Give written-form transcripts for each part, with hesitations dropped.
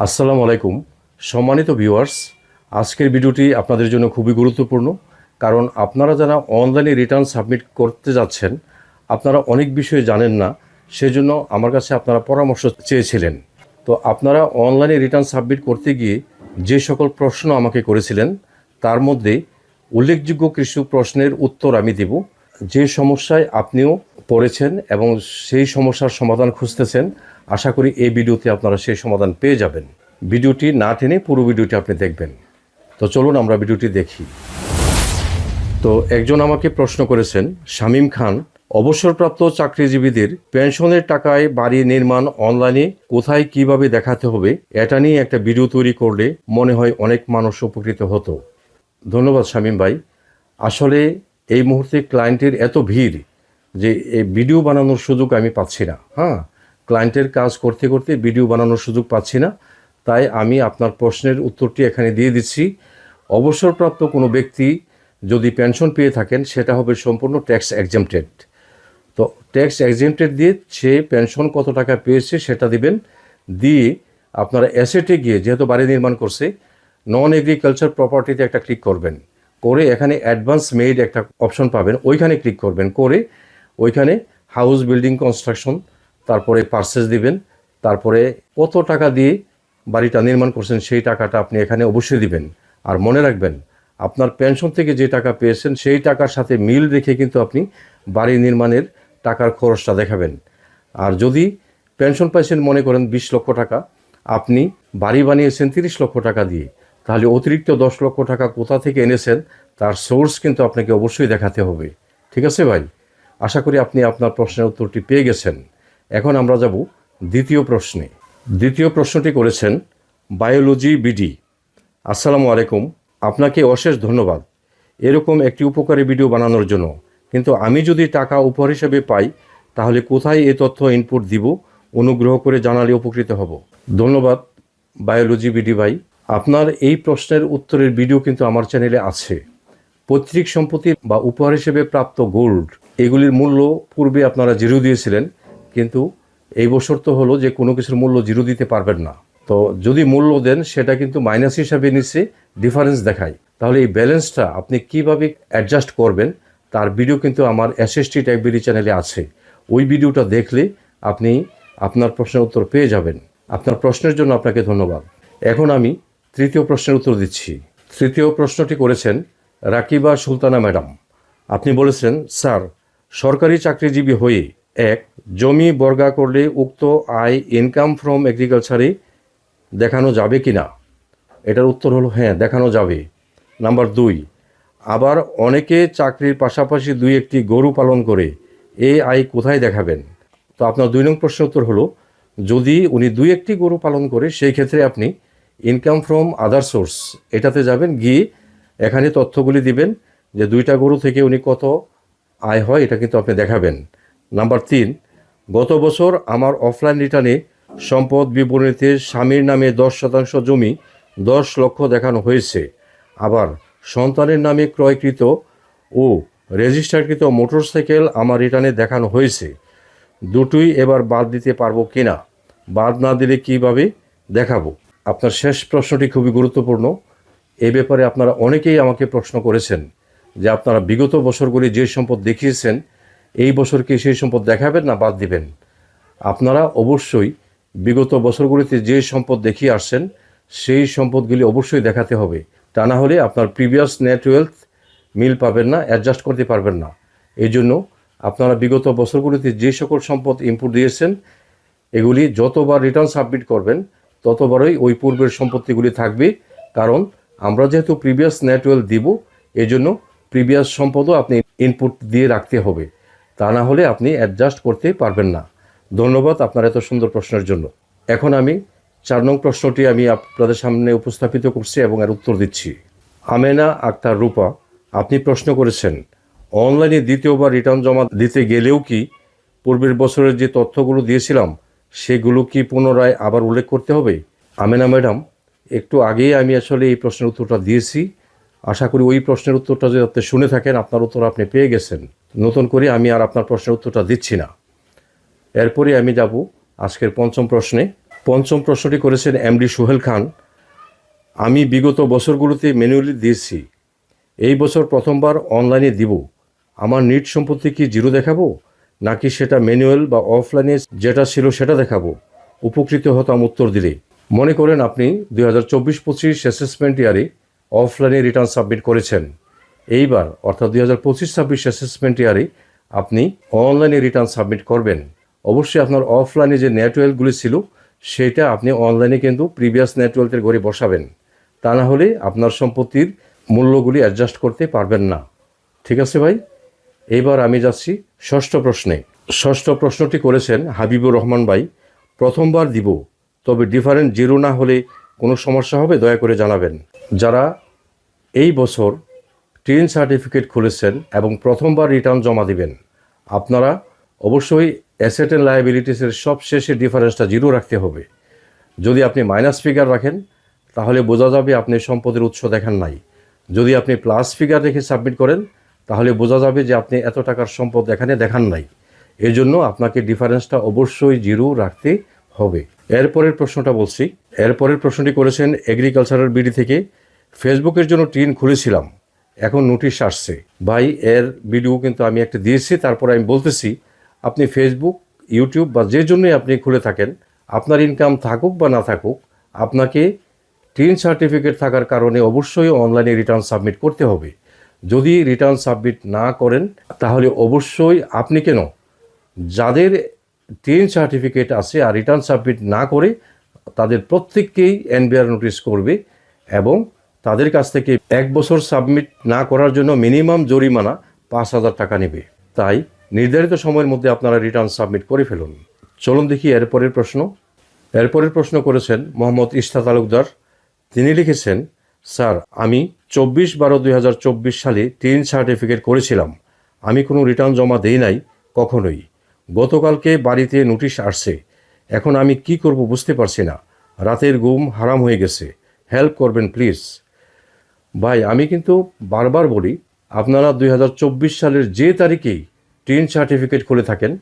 আসসালামু আলাইকুম সম্মানিত ভিউয়ার্স। আজকের ভিডিওটি আপনাদের জন্য খুবই গুরুত্বপূর্ণ, কারণ আপনারা যারা অনলাইনে রিটার্ন সাবমিট করতে যাচ্ছেন আপনারা অনেক বিষয় জানেন না, সেজন্য আমার কাছে আপনারা পরামর্শ চেয়েছিলেন। তো আপনারা অনলাইনে রিটার্ন সাবমিট করতে গিয়ে যে সকল প্রশ্ন আমাকে করেছিলেন তার মধ্যে উল্লেখযোগ্য কিছু প্রশ্নের উত্তর আমি দেব। যে সমস্যায় আপনিও পড়েছেন এবং সেই সমস্যার সমাধান খুঁজতেছেন, আশা করি এই ভিডিওতে আপনারা সেই সমাধান পেয়ে যাবেন। ভিডিওটি না টেনে পুরো ভিডিওটি আপনি দেখবেন। তো চলুন আমরা ভিডিওটি দেখি। তো একজন আমাকে প্রশ্ন করেছেন, শামীম খান, অবসরপ্রাপ্ত চাকরিজীবীদের পেনশনের টাকায় বাড়ি নির্মাণ অনলাইনে কোথায় কিভাবে দেখাতে হবে, এটা নিয়ে একটা ভিডিও তৈরি করলে মনে হয় অনেক মানুষ উপকৃত হতো। ধন্যবাদ শামীম ভাই। আসলে এই মুহূর্তে ক্লায়েন্টের এত ভিড় যে এই ভিডিও বানানোর সুযোগ আমি পাচ্ছি না। ক্লায়েন্টের কাজ করতে করতে ভিডিও বানানোর সুযোগ পাচ্ছি না, তাই আমি আপনার প্রশ্নের উত্তরটি এখানে দিয়ে দিচ্ছি। অবসরপ্রাপ্ত কোনো ব্যক্তি যদি পেনশন পেয়ে থাকেন সেটা হবে সম্পূর্ণ ট্যাক্স এক্সেম্পটেড। তো ট্যাক্স এক্সেম্পটেড দিয়ে সে পেনশন কত টাকা পেয়েছে সেটা দিবেন। দিয়ে আপনারা অ্যাসেটে গিয়ে, যেহেতু বাড়ি নির্মাণ করছে, নন এগ্রিকালচার প্রপার্টিতে একটা ক্লিক করবেন। করে এখানে অ্যাডভান্স মেইড একটা অপশন পাবেন, ওইখানে ক্লিক করবেন। করে ওইখানে হাউস বিল্ডিং কনস্ট্রাকশন, তারপরে পারচেজ দিবেন। তারপরে কত টাকা দিয়ে বাড়িটা নির্মাণ করছেন সেই টাকাটা আপনি এখানে অবশ্যই দিবেন। আর মনে রাখবেন, আপনার পেনশন থেকে যে টাকা পেয়েছেন সেই টাকার সাথে মিল রেখে কিন্তু আপনি বাড়ি নির্মাণের টাকার খরচটা দেখাবেন। আর যদি পেনশন পাইছেন মনে করেন 20 লক্ষ টাকা, আপনি বাড়ি বানিয়েছেন 30 লক্ষ টাকা দিয়ে, তাহলে অতিরিক্ত 10 লক্ষ টাকা কোথা থেকে এনেছেন তার সোর্স কিন্তু আপনাকে অবশ্যই দেখাতে হবে। ঠিক আছে ভাই? আশা করি আপনি আপনার প্রশ্নের উত্তরটি পেয়ে গেছেন। এখন আমরা যাব দ্বিতীয় প্রশ্নে। দ্বিতীয় প্রশ্নটি করেছেন বায়োলজি বিডি। আসসালামু আলাইকুম, আপনাকে অশেষ ধন্যবাদ এরকম একটি উপকারী ভিডিও বানানোর জন্য। কিন্তু আমি যদি টাকা উপহার হিসেবে পাই তাহলে কোথায় এই তথ্য ইনপুট দিব? অনুগ্রহ করে জানালে উপকৃত হব। ধন্যবাদ বায়োলজি বিডি ভাই। আপনার এই প্রশ্নের উত্তরের ভিডিও কিন্তু আমার চ্যানেলে আছে। পৈতৃক সম্পত্তি বা উপহার হিসেবে প্রাপ্ত গোল্ড, এগুলির মূল্য পূর্বে আপনারা জিরো দিয়েছিলেন, কিন্তু এই বছর তো হলো যে কোনো কিছুর মূল্য জিরো দিতে পারবেন না। তো যদি মূল্য দেন সেটা কিন্তু মাইনাস হিসাবে নিচে ডিফারেন্স দেখায়। তাহলে এই ব্যালেন্সটা আপনি কিভাবে অ্যাডজাস্ট করবেন তার ভিডিও কিন্তু আমার এসএসটি টাইপবিডি চ্যানেলে আছে। ওই ভিডিওটা দেখলে আপনি আপনার প্রশ্নের উত্তর পেয়ে যাবেন। আপনার প্রশ্নের জন্য আপনাকে ধন্যবাদ। এখন আমি তৃতীয় প্রশ্নের উত্তর দিচ্ছি। তৃতীয় প্রশ্নটি করেছেন রাকিবা সুলতানা ম্যাডাম। আপনি বলেছেন, স্যার, সরকারি চাকরিজীবী হয়ে জমি বর্গা করলে উক্ত আয় ইনকাম ফ্রম এগ্রিকালচারে দেখানো যাবে কি না? এটার উত্তর হলো হ্যাঁ, দেখানো যাবে। নাম্বার 2, আবার অনেকে চাকরির পাশাপাশি 2-1টি গরু পালন করে, এই আয় কোথায় দেখাবেন? তো আপনার 2 নং প্রশ্নের উত্তর হলো, যদি উনি 2-1টি গরু পালন করে সেই ক্ষেত্রে আপনি ইনকাম ফ্রম আদার সোর্স এটাতে যাবেন, গিয়ে এখানে তথ্যগুলি দিবেন যে 2টা গরু থেকে উনি কত আয় হয়, এটা কিন্তু আপনি দেখাবেন। নাম্বার 3, গত বছর আমার অফলাইন রিটার্নে সম্পদ বিবরণীতে স্বামীর নামে 10% জমি 10 লক্ষ দেখানো হয়েছে, আবার সন্তানের নামে ক্রয়কৃত ও রেজিস্টারকৃত মোটরসাইকেল আমার রিটার্নে দেখানো হয়েছে। দুটোই এবার বাদ দিতে পারবো কিনা? বাদ না দিলে কিভাবে দেখাবো? আপনার শেষ প্রশ্নটি খুবই গুরুত্বপূর্ণ। এই ব্যাপারে আপনারা অনেকেই আমাকে প্রশ্ন করেছেন যে আপনারা বিগত বছরগুলি যে সম্পদ দেখিয়েছেন এই বছর কি সেই সম্পদ দেখাবেন না বাদ দিবেন? আপনারা অবশ্যই বিগত বছরগুলিতে যে সম্পদ দেখিয়ে আসছেন সেই সম্পদগুলি অবশ্যই দেখাতে হবে। তা না হলে আপনার প্রিভিয়াস নেট ওয়েলথ মিল পাবেন না, অ্যাডজাস্ট করতে পারবেন না। এই জন্য আপনারা বিগত বছরগুলিতে যে সকল সম্পদ ইনপুট দিয়েছেন এগুলি যতবার রিটার্ন সাবমিট করবেন ততবারই ওই পূর্বের সম্পত্তিগুলি থাকবে। কারণ আমরা যেহেতু প্রিভিয়াস নেট ওয়েলথ দিব, এজন্য প্রিভিয়াস সম্পদও আপনি ইনপুট দিয়ে রাখতে হবে, তা না হলে আপনি অ্যাডজাস্ট করতে পারবেন না। ধন্যবাদ আপনার এত সুন্দর প্রশ্নের জন্য। এখন আমি 4 নং প্রশ্নটি আমি আপনাদের সামনে উপস্থাপিত করছি এবং এর উত্তর দিচ্ছি। আমেনা আক্তার রূপা, আপনি প্রশ্ন করেছেন, অনলাইনে দ্বিতীয়বার রিটার্ন জমা দিতে গেলেও কি পূর্বের বছরের যে তথ্যগুলো দিয়েছিলাম সেগুলো কি পুনরায় আবার উল্লেখ করতে হবে? আমেনা ম্যাডাম, একটু আগেই আমি আসলে এই প্রশ্নের উত্তরটা দিয়েছি। আশা করি ওই প্রশ্নের উত্তরটা যদি আপনি শুনে থাকেন আপনার উত্তর আপনি পেয়ে গেছেন। নতুন করে আমি আর আপনার প্রশ্নের উত্তরটা দিচ্ছি না। এরপরে আমি যাব আজকের 5ম প্রশ্নে। পঞ্চম প্রশ্নটি করেছেন এমডি সোহেল খান। আমি বিগত বছরগুলোতে ম্যানুয়ালি দিয়েছি, এই বছর প্রথমবার অনলাইনে দিব। আমার নিট সম্পত্তি কি জিরো দেখাবো, নাকি সেটা ম্যানুয়াল বা অফলাইনে যেটা ছিল সেটা দেখাবো? উপকৃত হতাম উত্তর দিলে। মনে করেন আপনি 2024-25 অ্যাসেসমেন্ট ইয়ারে অফলাইনে রিটার্ন সাবমিট করেছেন। এইবার অর্থাৎ 2025-26 অ্যাসেসমেন্ট ইয়ারে আপনি অনলাইনে রিটার্ন সাবমিট করবেন। অবশ্যই আপনার অফলাইনে যে নেটওয়ার্কগুলি ছিল সেটা আপনি অনলাইনে কিন্তু প্রিভিয়াস নেটওয়ার্কের ঘরে বসাবেন, তা না হলে আপনার সম্পত্তির মূল্যগুলি অ্যাডজাস্ট করতে পারবেন না। ঠিক আছে ভাই, এইবার আমি যাচ্ছি ষষ্ঠ প্রশ্নে। ষষ্ঠ প্রশ্নটি করেছেন হাবিবুর রহমান ভাই। প্রথমবার দিব, তবে ডিফারেন্ট জিরো না হলে কোনো সমস্যা হবে? দয়া করে জানাবেন। যারা এই বছর টিন সার্টিফিকেট খুলেছেন এবং প্রথমবার রিটার্ন জমা দিবেন, আপনারা অবশ্যই অ্যাসেট অ্যান্ড লায়াবিলিটিসের সব শেষে ডিফারেন্সটা জিরো রাখতে হবে। যদি আপনি মাইনাস ফিগার রাখেন তাহলে বোঝা যাবে আপনি সম্পদের উৎস দেখান নাই। যদি আপনি প্লাস ফিগার রেখে সাবমিট করেন তাহলে বোঝা যাবে যে আপনি এত টাকার সম্পদ এখানে দেখান নাই। এই জন্য আপনাকে ডিফারেন্সটা অবশ্যই জিরো রাখতে হবে। এরপরের প্রশ্নটা বলছি। এরপরের প্রশ্নটি করেছেন এগ্রিকালচারাল বিডি থেকে। ফেসবুকের জন্য টিন খুলেছিলাম, এখন নোটিশ আসছে। ভাই, এর ভিডিও কিন্তু আমি একটা দিয়েছি, তারপরে আমি বলতেছি আপনি ফেসবুক, ইউটিউব বা যে জন্যই আপনি খুলে থাকেন, আপনার ইনকাম থাকুক বা না থাকুক, আপনাকে টিন সার্টিফিকেট থাকার কারণে অবশ্যই অনলাইনে রিটার্ন সাবমিট করতে হবে। যদি রিটার্ন সাবমিট না করেন তাহলে অবশ্যই আপনি কেন, যাদের টিন সার্টিফিকেট আছে আর রিটার্ন সাবমিট না করে তাদের প্রত্যেককেই এনবিআর নোটিশ করবে এবং তাদের কাছ থেকে 1 বছর সাবমিট না করার জন্য মিনিমাম জরিমানা 5,000 টাকা নেবে। তাই নির্ধারিত সময়ের মধ্যে আপনারা রিটার্ন সাবমিট করে ফেলুন। চলুন দেখি এরপরের প্রশ্ন। এরপরের প্রশ্ন করেছেন মোহাম্মদ ইশতা তালুকদার। তিনি লিখেছেন, স্যার আমি 24/12/2024 সালে টিন সার্টিফিকেট করেছিলাম। আমি কোনো রিটার্ন জমা দেই নাই কখনোই। গতকালকে বাড়িতে নোটিশ আসছে। এখন আমি কি করব বুঝতে পারছি না। রাতের ঘুম হারাম হয়ে গেছে। হেল্প করবেন প্লিজ। ভাই, আমি কিন্তু বারবার বলি, আপনারা 2024 সালের যে তারিখেই টিন সার্টিফিকেট খুলে থাকেন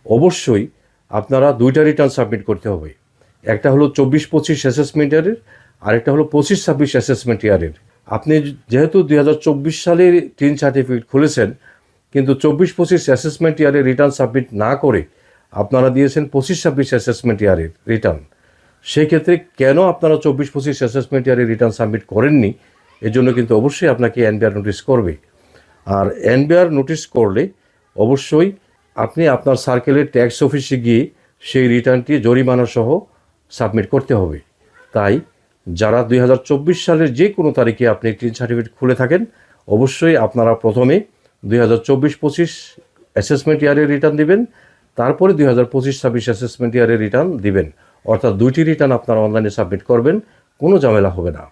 অবশ্যই আপনারা 2টা রিটার্ন সাবমিট করতে হবে। একটা হলো 24-25 অ্যাসেসমেন্ট ইয়ারের, আরেকটা হলো 25-26 অ্যাসেসমেন্ট ইয়ারের। আপনি যেহেতু 2024 সালের টিন সার্টিফিকেট খুলেছেন কিন্তু 24-25 অ্যাসেসমেন্ট ইয়ারের রিটার্ন সাবমিট না করে আপনারা দিয়েছেন 25-26 অ্যাসেসমেন্ট ইয়ারের রিটার্ন, সেই ক্ষেত্রে কেন আপনারা 24-25 অ্যাসেসমেন্ট ইয়ারের রিটার্ন সাবমিট করেননি, এজন্য কিন্তু অবশ্যই আপনাকে এনবিআর নোটিশ করবে। আর এনবিআর নোটিশ করলে অবশ্যই আপনি আপনার সার্কেলের ট্যাক্স অফিসে গিয়ে সেই রিটার্নটি জরিমানা সহ সাবমিট করতে হবে। তাই যারা 2024 সালের যে কোনো তারিখে আপনি টিন সার্টিফিকেট খুলে থাকেন অবশ্যই আপনারা প্রথমে 2024-25 অ্যাসেসমেন্ট ইয়ারের রিটার্ন দিবেন, তারপরে 2025-26 অ্যাসেসমেন্ট ইয়ারের রিটার্ন দিবেন। অর্থাৎ 2টি রিটার্ন আপনারা অনলাইনে সাবমিট করবেন, কোনো ঝামেলা হবে না।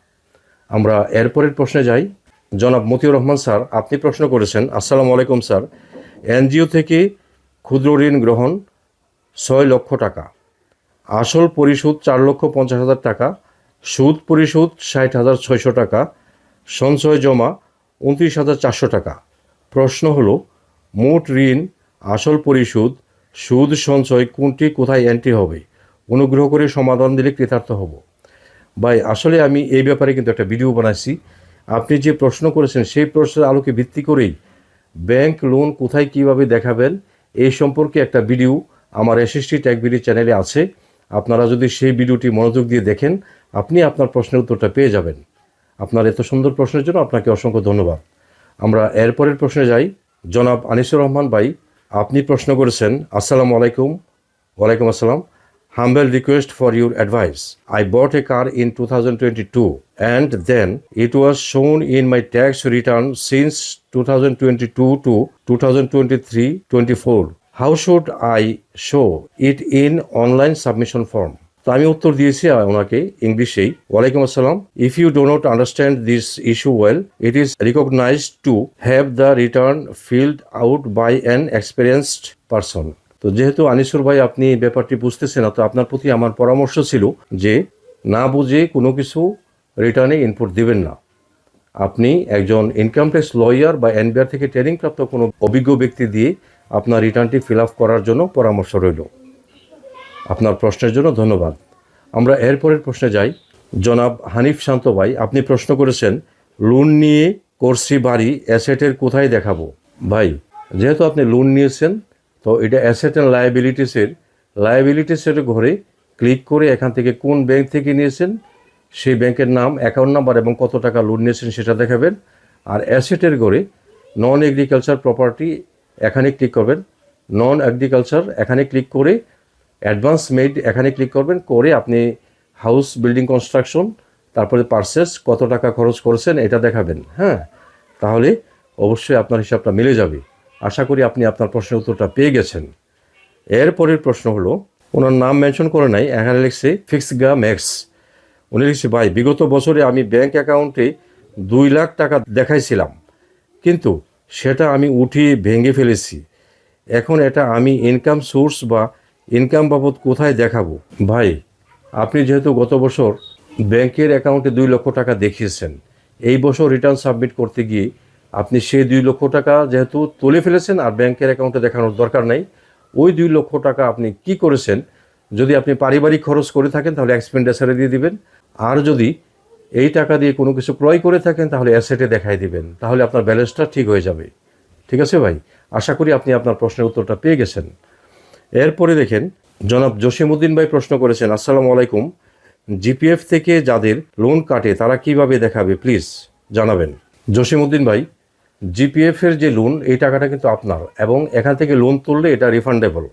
আমরা এরপরের প্রশ্নে যাই। জনাব মতিউর রহমান স্যার, আপনি প্রশ্ন করেছেন, আসসালামু আলাইকুম স্যার, এনজিও থেকে ক্ষুদ্র ঋণ গ্রহণ 6 লক্ষ টাকা, আসল পরিশোধ 4,50,000 টাকা, সুদ পরিশোধ 60,600 টাকা, সঞ্চয় জমা 29,400 টাকা। প্রশ্ন হলো মোট ঋণ, আসল পরিশোধ, সুদ, সঞ্চয় কোনটি কোথায় এন্ট্রি হবে? অনুগ্রহ করে সমাধান দিলে কৃতার্থ হব। ভাই, আসলে আমি এই ব্যাপারে কিন্তু একটা ভিডিও বানাইছি। আপনি যে প্রশ্ন করেছেন সেই প্রশ্নের আলোকে ভিত্তি করেই ব্যাংক লোন কোথায় কিভাবে দেখাবেন এই সম্পর্কে একটা ভিডিও আমার এসএসটি টেক ভিডিও চ্যানেলে আছে। আপনারা যদি সেই ভিডিওটি মনোযোগ দিয়ে দেখেন আপনি আপনার প্রশ্নের উত্তরটা পেয়ে যাবেন। আপনার এত সুন্দর প্রশ্নের জন্য আপনাকে অসংখ্য ধন্যবাদ। আমরা এরপরের প্রশ্নে যাই। জনাব আনিসুর রহমান ভাই, আপনি প্রশ্ন করেছেন, আসসালামু আলাইকুম। ওয়ালাইকুম আসসালাম। Humble request for your advice. I bought a car in 2022 and then it was shown in my tax return since 2022 to 2023-24. How should I show it in online submission form? তো আমি উত্তর দিয়েছি ওনাকে ইংলিশেই। ওয়ালাইকুম আসসালাম। If you do not understand this issue well, it is recognized to have the return filled out by an experienced person. তো যেহেতু আনিসুর ভাই আপনি এই ব্যাপারটি বুঝতেছেন না, তো আপনার প্রতি আমার পরামর্শ ছিল যে না বুঝে কোনো কিছু রিটার্নে ইনপুট দিবেন না। আপনি একজন ইনকাম ট্যাক্স লয়ার বা এনবিআর থেকে ট্রেনিংপ্রাপ্ত কোনো অভিজ্ঞ ব্যক্তি দিয়ে আপনার রিটার্নটি ফিল আপ করার জন্য পরামর্শ রইল। আপনার প্রশ্নের জন্য ধন্যবাদ। আমরা এরপরের প্রশ্নে যাই। জনাব হানিফ শান্ত ভাই, আপনি প্রশ্ন করেছেন লোন নিয়ে করছি বাড়ি, অ্যাসেটের কোথায় দেখাবো? ভাই, যেহেতু আপনি লোন নিয়েছেন, তো এটা অ্যাসেট অ্যান্ড লায়াবিলিটিসের ঘরে ক্লিক করে এখান থেকে কোন ব্যাংক থেকে নিয়েছেন সেই ব্যাংকের নাম, অ্যাকাউন্ট নাম্বার এবং কত টাকা লোন নিয়েছেন সেটা দেখাবেন। আর অ্যাসেটের ঘরে নন এগ্রিকালচার প্রপার্টি এখানে ক্লিক করবেন, নন এগ্রিকালচার এখানে ক্লিক করে অ্যাডভান্স মেড এখানে ক্লিক করবেন, করে আপনি হাউস বিল্ডিং কনস্ট্রাকশন, তারপরে পারচেস কত টাকা খরচ করেছেন এটা দেখাবেন। হ্যাঁ, তাহলে অবশ্যই আপনার হিসাবটা মিলে যাবে। আশা করি আপনি আপনার প্রশ্নের উত্তরটা পেয়ে গেছেন। এরপরের প্রশ্ন হলো, ওনার নাম মেনশন করে নাই, এখানে লিখছে ফিক্সগা ম্যাক্স। উনি লিখছে ভাই, বিগত বছরে আমি ব্যাংক অ্যাকাউন্টে 2 লাখ টাকা দেখাইছিলাম, কিন্তু সেটা আমি উঠিয়ে ভেঙে ফেলেছি। এখন এটা আমি ইনকাম সোর্স বা ইনকাম বাবদ কোথায় দেখাবো? ভাই, আপনি যেহেতু গত বছর ব্যাংকের অ্যাকাউন্টে 2 লক্ষ টাকা দেখিয়েছেন, এই বছর রিটার্ন সাবমিট করতে গিয়ে আপনি সেই 2 লক্ষ টাকা যেহেতু তুলে ফেলেছেন আর ব্যাংকের অ্যাকাউন্টে দেখানোর দরকার নাই, ওই 2 লক্ষ টাকা আপনি কি করেছেন, যদি আপনি পারিবারিক খরচ করে থাকেন তাহলে এক্সপেন্ডিচারে দিয়ে দিবেন, আর যদি এই টাকা দিয়ে কোনো কিছু ক্রয় করে থাকেন তাহলে অ্যাসেটে দেখাই দিবেন, তাহলে আপনার ব্যালেন্সটা ঠিক হয়ে যাবে। ঠিক আছে ভাই, আশা করি আপনি আপনার প্রশ্নের উত্তরটা পেয়ে গেছেন। এরপরে দেখেন, জনাব জসিমউদ্দিন ভাই প্রশ্ন করেছেন, আসসালামু আলাইকুম, জিপিএফ থেকে যাদের লোন কাটে তারা কিভাবে দেখাবে প্লিজ জানাবেন। জসিমউদ্দিন ভাই, জিপিএফের যে লোন, এই টাকাটা কিন্তু আপনার, এবং এখান থেকে লোন তুললে এটা রিফান্ডেবল।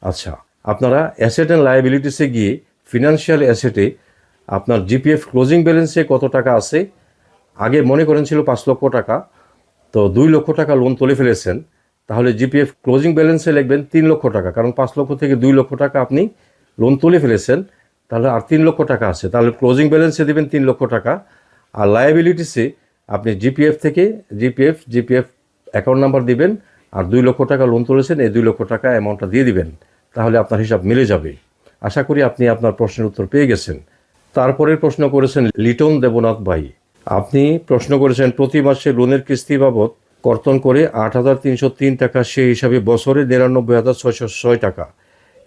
আচ্ছা, আপনারা অ্যাসেট অ্যান্ড লায়াবিলিটিসে গিয়ে ফিনান্সিয়াল অ্যাসেটে আপনার জিপিএফ ক্লোজিং ব্যালেন্সে কত টাকা আছে, আগে মনে করেন ছিল 5 লক্ষ টাকা, তো 2 লক্ষ টাকা লোন তুলে ফেলেছেন, তাহলে জিপিএফ ক্লোজিং ব্যালেন্সে লিখবেন 3 লক্ষ টাকা, কারণ 5 লক্ষ থেকে 2 লক্ষ টাকা আপনি লোন তুলে ফেলেছেন, তাহলে আর 3 লক্ষ টাকা আছে, তাহলে ক্লোজিং ব্যালেন্সে দেবেন 3 লক্ষ টাকা। আর লায়াবিলিটিসে আপনি জিপিএফ থেকে জিপিএফ অ্যাকাউন্ট নাম্বার দিবেন, আর 2 লক্ষ টাকা লোন তুলেছেন, এই 2 লক্ষ টাকা অ্যামাউন্টটা দিয়ে দিবেন, তাহলে আপনার হিসাব মিলে যাবে। আশা করি আপনি আপনার প্রশ্নের উত্তর পেয়ে গেছেন। তারপরের প্রশ্ন করেছেন লিটন দেবনাথ ভাই, আপনি প্রশ্ন করেছেন প্রতি মাসে লোনের কিস্তি বাবদ কর্তন করে 8,303 টাকা, সেই হিসাবে বছরে 99,606 টাকা,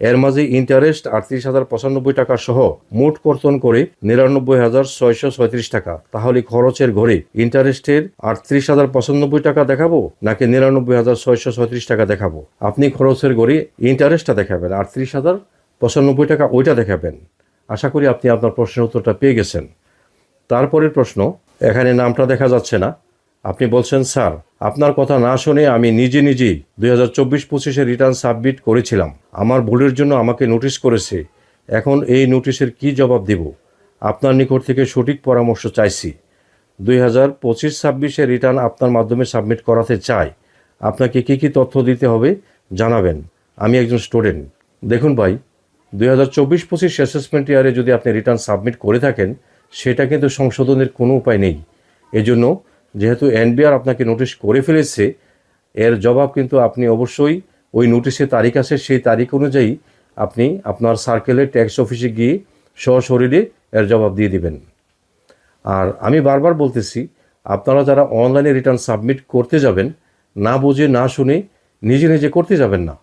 এর মাঝে ইন্টারেস্ট 38,095 টাকা সহ মোট কর্তন করে 99,636 টাকা, তাহলে খরচের ঘরে ইন্টারেস্টের 38,095 টাকা দেখাবো নাকি 99,636 টাকা দেখাবো? আপনি খরচের ঘরে ইন্টারেস্টটা দেখাবেন, 38,095 টাকা ওইটা দেখাবেন। আশা করি আপনি আপনার প্রশ্নের উত্তরটা পেয়ে গেছেন। তারপরের প্রশ্ন, এখানে নামটা দেখা যাচ্ছে না, আপনি বলছেন স্যার, আপনার কথা না শুনে আমি নিজেই 2024-25 রিটার্ন সাবমিট করেছিলাম, আমার ভুলের জন্য আমাকে নোটিশ করেছে, এখন এই নোটিশের কি জবাব দেব? আপনার নিকট থেকে সঠিক পরামর্শ চাইছি। 2025-26 রিটার্ন আপনার মাধ্যমে সাবমিট করাতে চাই, আপনাকে কি তথ্য দিতে হবে জানাবেন, আমি একজন স্টুডেন্ট। দেখুন ভাই, 2024-25 অ্যাসেসমেন্ট ইয়ারে যদি আপনি রিটার্ন সাবমিট করে থাকেন, সেটা কিন্তু সংশোধনের কোনো উপায় নেই। এজন্য যেহেতু এনবিআর আপনাকে নোটিশ করে ফেলেছে, এর জবাব কিন্তু আপনি অবশ্যই ওই নোটিশে তারিখ আছে, সেই তারিখ অনুযায়ী আপনি আপনার সার্কেলের ট্যাক্স অফিসে গিয়ে সশরীরে এর জবাব দিয়ে দিবেন। আর আমি বারবার বলতেছি, আপনারা যারা অনলাইনে রিটার্ন সাবমিট করতে যাবেন, না বুঝে না শুনে নিজে করতে যাবেন না।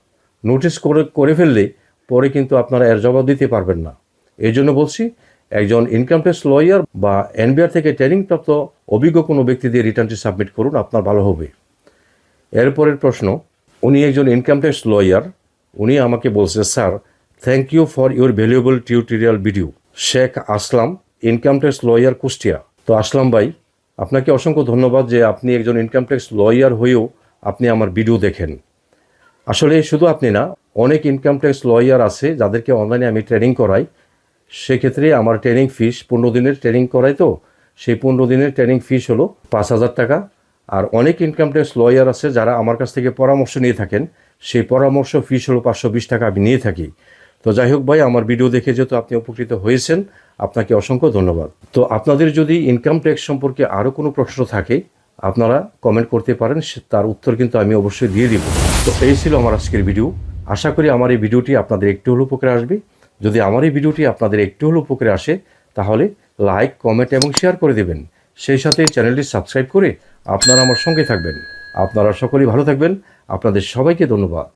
নোটিশ করে ফেললে পরে কিন্তু আপনারা এর জবাব দিতে পারবেন না। এই জন্য বলছি, একজন ইনকাম ট্যাক্স লয়ার বা এনবিআর থেকে ট্রেনিংপ্রাপ্ত অভিজ্ঞ কোনো ব্যক্তি দিয়ে রিটার্নটি সাবমিট করুন, আপনার ভালো হবে। এরপরের প্রশ্ন, উনি একজন ইনকাম ট্যাক্স লয়ার, উনি আমাকে বলছে, sir thank you for your valuable tutorial video, Sheikh Aslam, income tax lawyer, Kushtia. তো আসলাম ভাই, আপনাকে অসংখ্য ধন্যবাদ যে আপনি একজন ইনকাম ট্যাক্স লয়ার হয়েও আপনি আমার ভিডিও দেখেন। আসলে শুধু আপনি না, অনেক ইনকাম ট্যাক্স লয়ার আছে যাদেরকে অনলাইনে আমি ট্রেনিং করাই, সেক্ষেত্রে আমার ট্রেনিং ফিস 15 দিনের ট্রেনিং করাই, তো সেই 15 দিনের ট্রেনিং ফিস হলো 5,000 টাকা। আর অনেক ইনকাম ট্যাক্স লয়ার আছে যারা আমার কাছ থেকে পরামর্শ নিয়ে থাকেন, সেই পরামর্শ ফিস হলো 520 টাকা আমি নিয়ে থাকি। তো যাই হোক ভাই, আমার ভিডিও দেখে যেহেতু আপনি উপকৃত হয়েছেন, আপনাকে অসংখ্য ধন্যবাদ। তো আপনাদের যদি ইনকাম ট্যাক্স সম্পর্কে আরও কোনো প্রশ্ন থাকে, আপনারা কমেন্ট করতে পারেন, তার উত্তর কিন্তু আমি অবশ্যই দিয়ে দিব। তো এই ছিল আমার আজকের ভিডিও। আশা করি আমার এই ভিডিওটি আপনাদের একটু হলেও উপকারে আসবে। যদি আমার এই ভিডিওটি আপনাদের একটু হলেও উপকারে আসে, তাহলে লাইক, কমেন্ট এবং শেয়ার করে দেবেন। সেই সাথে চ্যানেলটি সাবস্ক্রাইব করে আপনারা আমার সঙ্গে থাকবেন। আপনারা সকলেই ভালো থাকবেন। আপনাদের সবাইকে ধন্যবাদ।